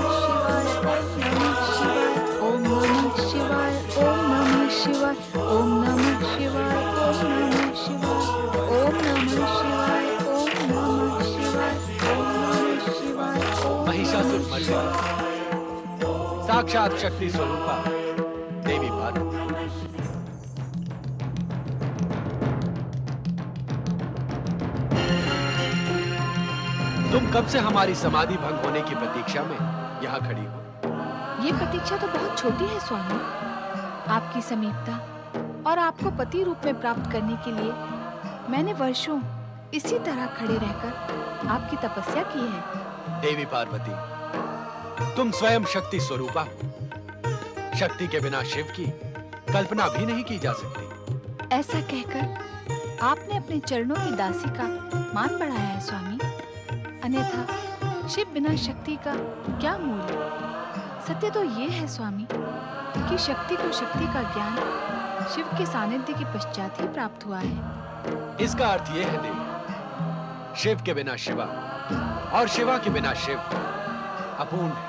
शिवाय, ओम नमः शिवाय, ओम नमः शिवाय, ओम नमः शिवाय, ओम नमः शिवाय, ओम नमः शिवाय, ओम नमः शिवाय, ओम महिषासुर मर्दिनी साक्षात शक्ति स्वरूपा देवी पार्वती। तुम कब से हमारी समाधि भंग होने की प्रतीक्षा में यहाँ खड़ी हो? ये प्रतीक्षा तो बहुत छोटी है स्वामी। आपकी समीपता और आपको पति रूप में प्राप्त करने के लिए मैंने वर्षों इसी तरह खड़े रहकर आपकी तपस्या की है। देवी पार्वती, तुम स्वयं शक्ति स्वरूपा हो। शक्ति के बिना शिव की कल्पना भी नहीं की जा सकती। ऐसा कहकर आपने अपने चरणों की दासी का मान बढ़ाया है स्वामी। अन्यथा शिव बिना शक्ति का क्या मूल्य? सत्य तो ये है स्वामी कि शक्ति को शक्ति का ज्ञान शिव के सानिध्य के पश्चात ही प्राप्त हुआ है। इसका अर्थ यह है देवी, शिव के बिना शिवा और शिवा के बिना शिव अपूर्ण है,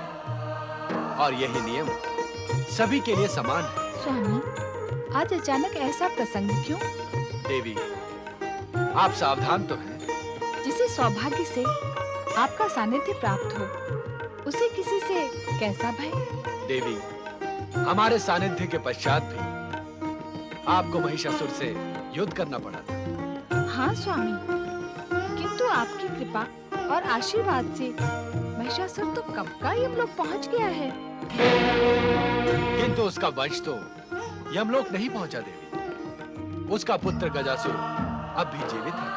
और यही नियम सभी के लिए समान है। स्वामी, आज अचानक ऐसा प्रसंग क्यों? देवी, आप सावधान तो हैं। जिसे सौभाग्य से आपका सानिध्य प्राप्त हो, उसे किसी से कैसा भय? देवी, हमारे सानिध्य के पश्चात भी आपको महिषासुर से युद्ध करना पड़ा था। हाँ स्वामी, किंतु आपकी कृपा और आशीर्वाद से महिषासुर तो कब का यमलोक पहुंच गया है। किंतु उसका वंश तो यमलोक नहीं पहुंचा देवी। उसका पुत्र गजासुर अब भी जीवित है।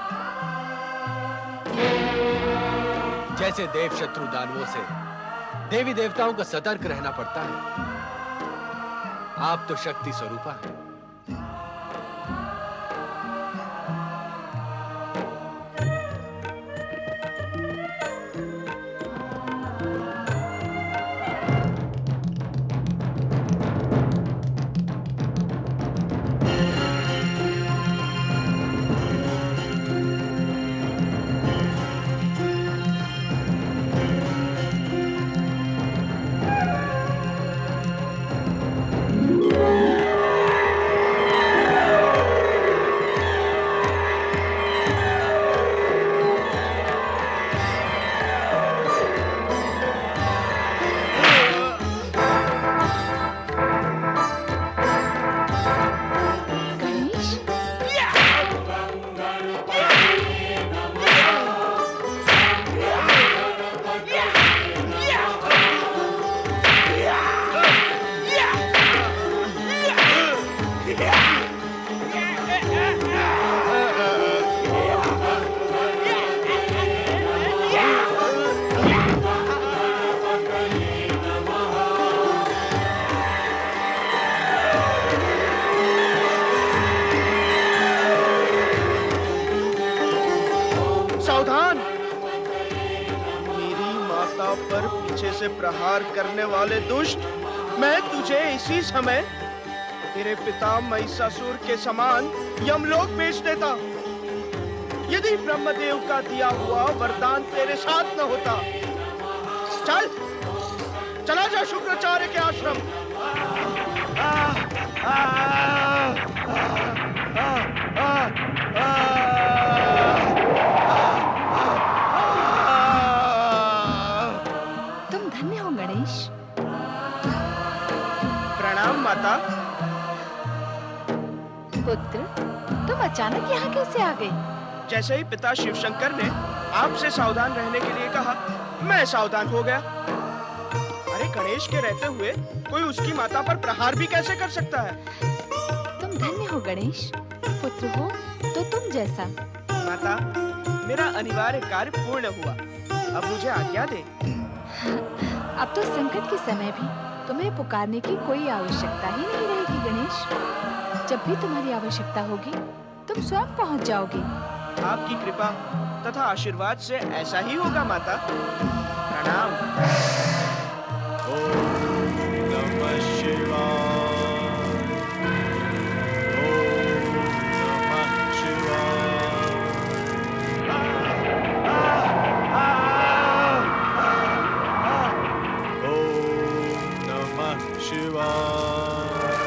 जैसे देव शत्रु दानवों से देवी देवताओं को सतर्क रहना पड़ता है, आप तो शक्ति स्वरूपा हैं। पर पीछे से प्रहार करने वाले दुष्ट, मैं तुझे इसी समय तेरे पिता महिषासुर के समान यमलोक भेज देता, यदि ब्रह्मदेव का दिया हुआ वरदान तेरे साथ न होता। चल, चला जा शुक्राचार्य के आश्रम। तुम धन्य हो गणेश। प्रणाम माता। पुत्र, तुम अचानक यहाँ कैसे आ गए? जैसे ही पिता शिवशंकर ने आपसे सावधान रहने के लिए कहा, मैं सावधान हो गया। अरे गणेश के रहते हुए कोई उसकी माता पर प्रहार भी कैसे कर सकता है? तुम धन्य हो गणेश, पुत्र हो तो तुम जैसा। माता, मेरा अनिवार्य कार्य पूर्ण हुआ, अब मुझे आज्ञा दे। अब तो संकट के समय भी तुम्हें पुकारने की कोई आवश्यकता ही नहीं रहेगी गणेश। जब भी तुम्हारी आवश्यकता होगी तुम स्वयं पहुंच जाओगे। आपकी कृपा तथा आशीर्वाद से ऐसा ही होगा माता। प्रणाम। ओम नमः शिवाय। ओम नमः शिवाय। ओम नमः शिवाय।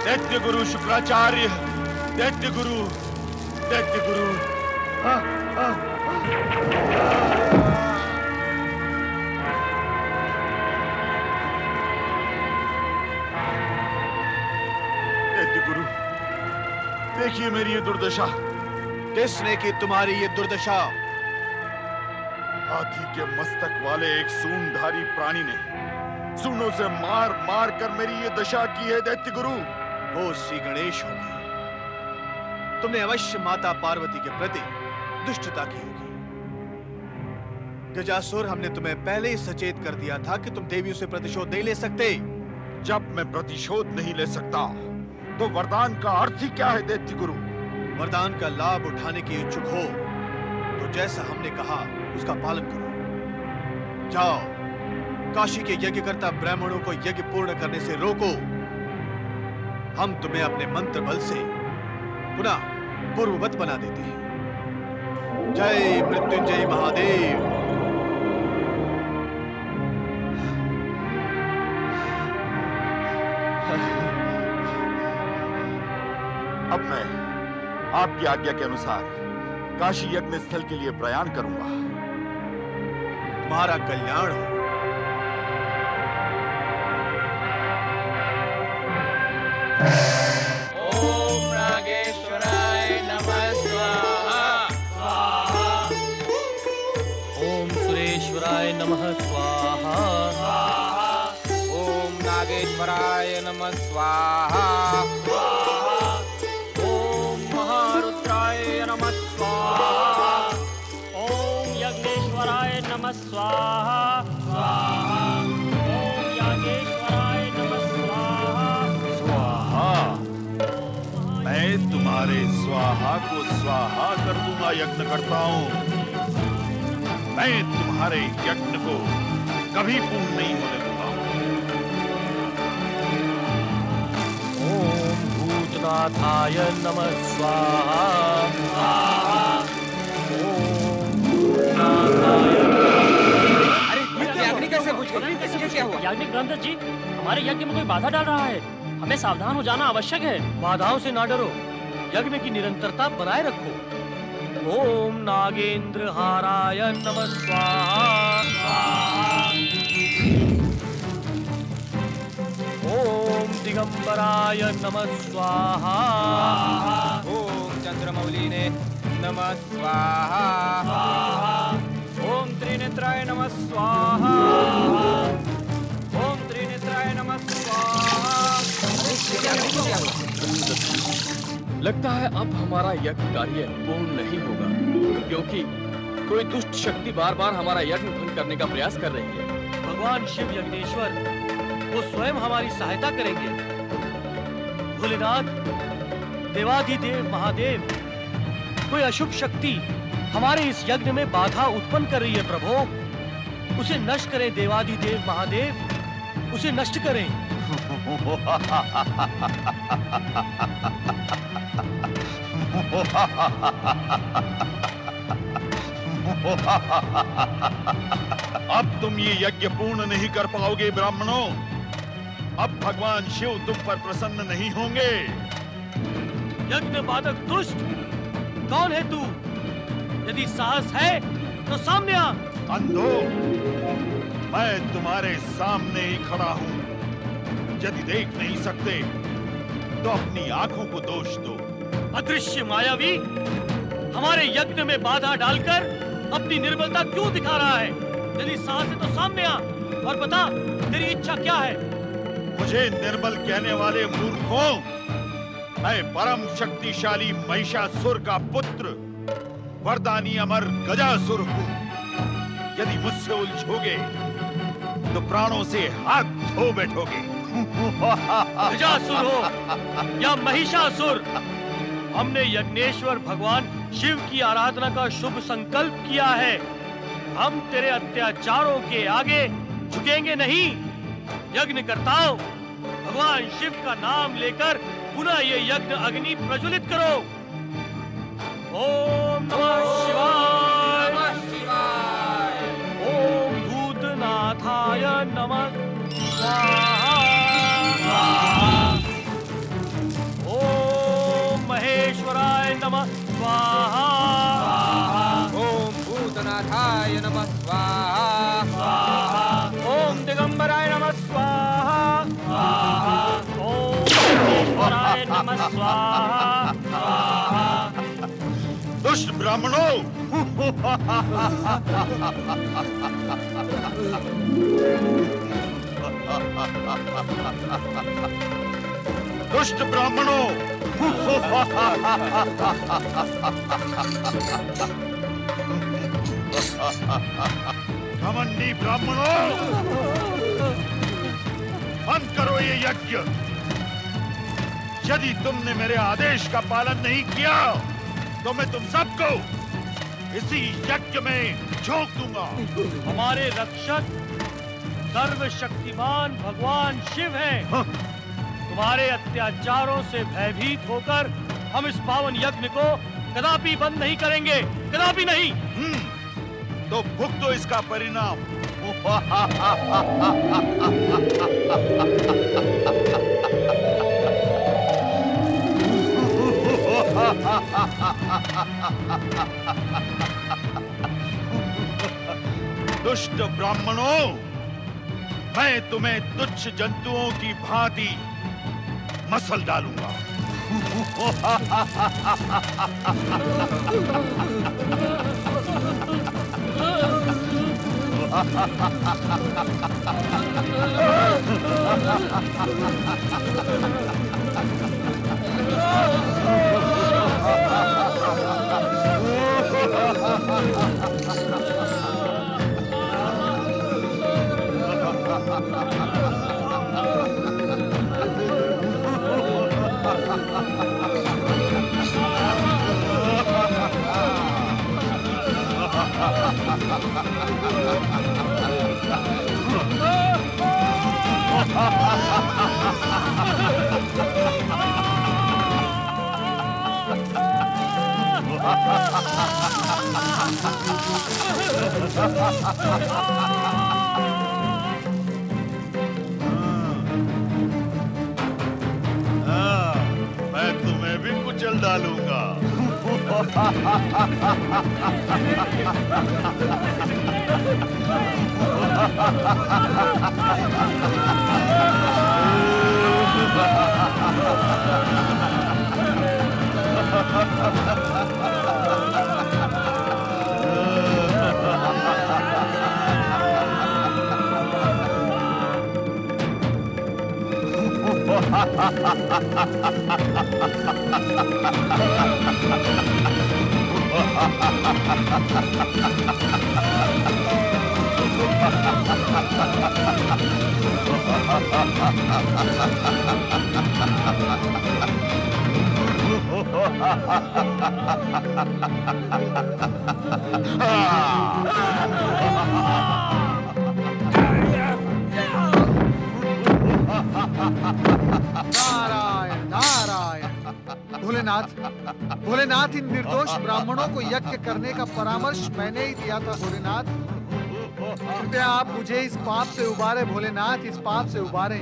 दैत्य गुरु शुक्राचार्य, दैत्य गुरु। दैत्य गुरु, देखिए मेरी ये दुर्दशा। किसने की तुम्हारी ये दुर्दशा? हाथी के मस्तक वाले एक सूंडधारी प्राणी ने सूंडों से मार मार कर मेरी ये दशा की है दैत्य गुरु। वो श्री गणेश होंगे। तुमने अवश्य माता पार्वती के प्रति दुष्टता की होगी। गजासुर, हमने तुम्हें पहले ही सचेत कर दिया था कि तुम देवियों से प्रतिशोध नहीं ले सकते। जब मैं प्रतिशोध नहीं ले सकता तो वरदान का अर्थ ही क्या है दैत्य गुरु? वरदान का लाभ उठाने की इच्छुक हो तो जैसा हमने कहा उसका पालन करो। जाओ, काशी के यज्ञकर्ता ब्राह्मणों को यज्ञ पूर्ण करने से रोको। हम तुम्हें अपने मंत्र बल से पुनः पूर्ववत बना देते हैं। जय मृत्युंजय महादेव। अब मैं आपकी आज्ञा के अनुसार काशी यज्ञ स्थल के लिए प्रयाण करूंगा। तुम्हारा कल्याण हो। ओम नागेश्वराय नमः स्वाहा। ओम सुरेश्वराय नमः स्वाहा। ओम नागेश्वराय नमः स्वाहा। ओम महारुद्राय नमः स्वाहा। ओम यज्ञेश्वराय नमः स्वाहा। ओम यागेश्वराय नमः स्वाहा। मैं तुम्हारे स्वाहा को स्वाहा कर दूंगा यज्ञ करताओं। मैं तुम्हारे यज्ञ को कभी पूर्ण नहीं होने दूंगा। ओम भूतनाथाय नमः स्वाहा। ओम भूतनाथाय। अरे अग्नि कैसे बुझ गई? ये क्या हुआ? याज्ञिक ब्रह्मदत्त जी, हमारे यज्ञ में कोई बाधा डाल रहा है। हमें सावधान हो जाना आवश्यक है। बाधाओं से ना डरो, यज्ञ की निरंतरता बनाए रखो। ओम नागेंद्र हाराय नमः स्वाहा। ओम दिगंबराय नमः स्वाहा। ओम चंद्रमौलिने नमः स्वाहा। ओम त्रिनेत्राय नमः स्वाहा। ओम त्रिनेत्राय नमः स्वाहा। लगता है अब हमारा यज्ञ कार्य पूर्ण नहीं होगा, क्योंकि कोई दुष्ट शक्ति बार बार हमारा यज्ञ भंग करने का प्रयास कर रही है। भगवान शिव यज्ञेश्वर वो स्वयं हमारी सहायता करेंगे। भोलेनाथ, देवाधिदेव महादेव, कोई अशुभ शक्ति हमारे इस यज्ञ में बाधा उत्पन्न कर रही है। प्रभु, उसे नष्ट करें। देवाधिदेव महादेव, उसे नष्ट करें। अब तुम ये यज्ञ पूर्ण नहीं कर पाओगे ब्राह्मणों। अब भगवान शिव तुम पर प्रसन्न नहीं होंगे। यज्ञ बाधक दुष्ट, कौन है तू? यदि साहस है तो सामने आ। अंधो, मैं तुम्हारे सामने ही खड़ा हूं। यदि देख नहीं सकते तो अपनी आंखों को दोष दो। अदृश्य मायावी हमारे यज्ञ में बाधा डालकर अपनी निर्बलता क्यों दिखा रहा है? यदि साहस है तो सामने आ और बता तेरी इच्छा क्या है? मुझे निर्बल कहने वाले मूर्खों, मैं परम शक्तिशाली महिषासुर का पुत्र वरदानी अमर गजासुर हूँ। यदि मुझसे उलझोगे तो प्राणों से हाथ धो बैठोगे। गजासुर हो या महिषासुर, हमने यज्ञेश्वर भगवान शिव की आराधना का शुभ संकल्प किया है। हम तेरे अत्याचारों के आगे झुकेंगे नहीं। यज्ञ करताओ, भगवान शिव का नाम लेकर पुनः ये यज्ञ अग्नि प्रज्वलित करो। ओम नमः शिवाय, ओम भूतनाथाय नमः स्वाहा, ओम महेश्वराय नमः स्वाहा, ओम भूतनाथाय नमः स्वाहा, ओम दिगंबराय नमः स्वाहा, ओम महेश्वराय नमः स्वाहा। दुष्ट ब्राह्मणों, दुष्ट ब्राह्मणों, घमंडी ब्राह्मणों, बंद करो ये यज्ञ। यदि तुमने मेरे आदेश का पालन नहीं किया तो मैं तुम सबको इसी यज्ञ में झोंक दूंगा। हमारे रक्षक सर्वशक्तिमान भगवान शिव हैं। तुम्हारे अत्याचारों से भयभीत होकर हम इस पावन यज्ञ को कदापि बंद नहीं करेंगे, कदापि नहीं। तो भुगतो इसका परिणाम। दुष्ट ब्राह्मणों, मैं तुम्हें तुच्छ जंतुओं की भांति मसल डालूंगा। मैं तुम्हें भी कुचल डालूंगा। नारायण नारायण। भोलेनाथ, भोलेनाथ, इन निर्दोष ब्राह्मणों को यज्ञ करने का परामर्श मैंने ही दिया था। भोलेनाथ, कृपया आप मुझे इस पाप से उबारे। भोलेनाथ, इस पाप से उबारे।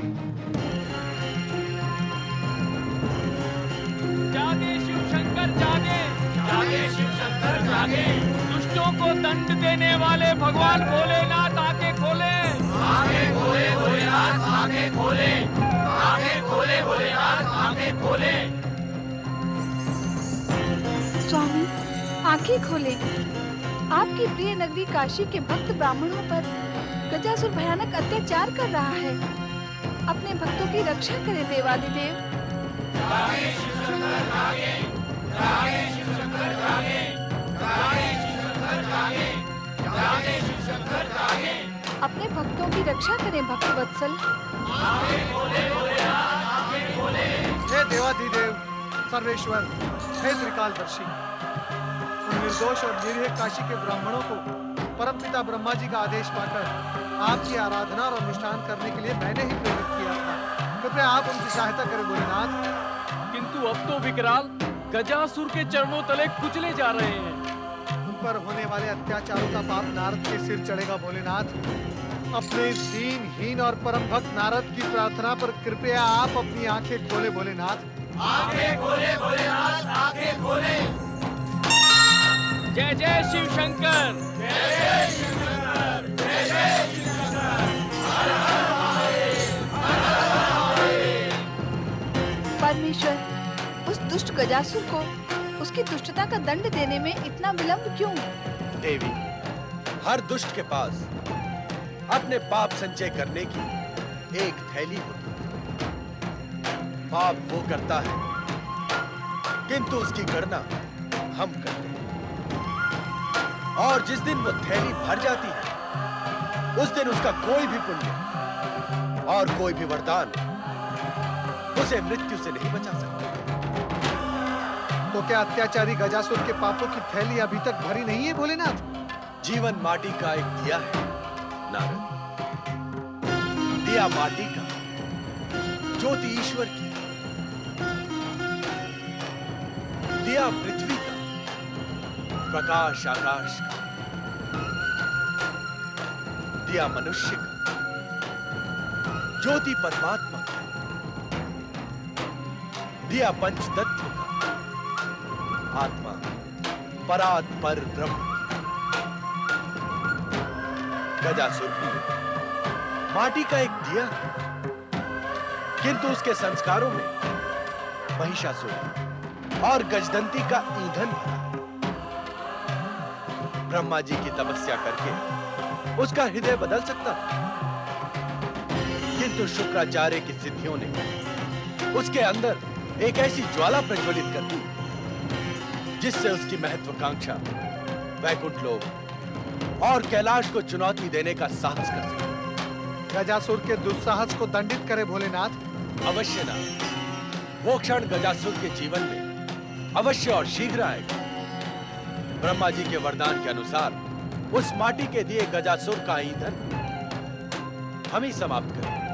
जागे शिव शंकर जागे, जागे शिव शंकर जागे। दुष्टों को दंड देने वाले भगवान भोलेनाथ आंखें खोले, आंखें खोले भोलेनाथ, आंखें खोले, आंखें खोले भोलेनाथ, आंखें खोले। स्वामी, आंखें खोले। आपकी प्रिय नगरी काशी के भक्त ब्राह्मणों पर गजासुर भयानक अत्याचार कर रहा है। अपने भक्तों की रक्षा करें देवाधिदेव। अपने भक्तों की रक्षा करें भक्त वत्सल। हे देवाधिदेव, सर्वेश्वर, हे त्रिकालदर्शी, उन निर्दोष और निरीह काशी के ब्राह्मणों को परमपिता ब्रह्मा जी का आदेश पाकर आपकी आराधना और अनुष्ठान करने के लिए मैंने ही प्रेरित किया था। कृपया आप उनकी सहायता करें भोलेनाथ। किंतु अब तो विकराल गजासुर के चरणों तले कुचले जा रहे हैं। उन पर होने वाले अत्याचारों का पाप नारद के सिर चढ़ेगा भोलेनाथ। अपने दीनहीन और परम भक्त नारद की प्रार्थना पर कृपया आप अपनी आंखें खोले भोलेनाथ। जय जय शिव शंकर। परमेश्वर, उस दुष्ट गजासुर को उसकी दुष्टता का दंड देने में इतना विलंब क्यों? देवी, हर दुष्ट के पास अपने पाप संचय करने की एक थैली होती है। पाप वो करता है, किंतु उसकी गणना हम करते हैं। और जिस दिन वो थैली भर जाती है, उस दिन उसका कोई भी पुण्य और कोई भी वरदान उसे मृत्यु से नहीं बचा सकता। तो क्या अत्याचारी गजासुर के पापों की थैली अभी तक भरी नहीं है भोलेनाथ? जीवन माटी का एक दिया है नारद। दिया माटी का, ज्योति ईश्वर की। दिया पृथ्वी का, प्रकाश आकाश का। दिया मनुष्य का, ज्योति परमात्मा का। दिया पंचतत्व का, आत्मा परात पर ब्रह्म। गजासुर भी माटी का एक दिया है, किंतु उसके संस्कारों में महिषासुर और गजदंती का ईंधन भरा है। ब्रह्मा जी की तपस्या करके उसका हृदय बदल सकता था, किंतु शुक्राचार्य की सिद्धियों ने उसके अंदर एक ऐसी ज्वाला प्रज्वलित कर दी जिससे उसकी महत्वाकांक्षा वैकुंठ लोक और कैलाश को चुनौती देने का साहस कर सके। गजासुर के दुस्साहस को दंडित करे भोलेनाथ। अवश्य ना। वो क्षण गजासुर के जीवन में अवश्य और शीघ्र आएगा। ब्रह्मा जी के वरदान के अनुसार उस माटी के दिए गजासुर का ईंधन हम ही समाप्त करेंगे।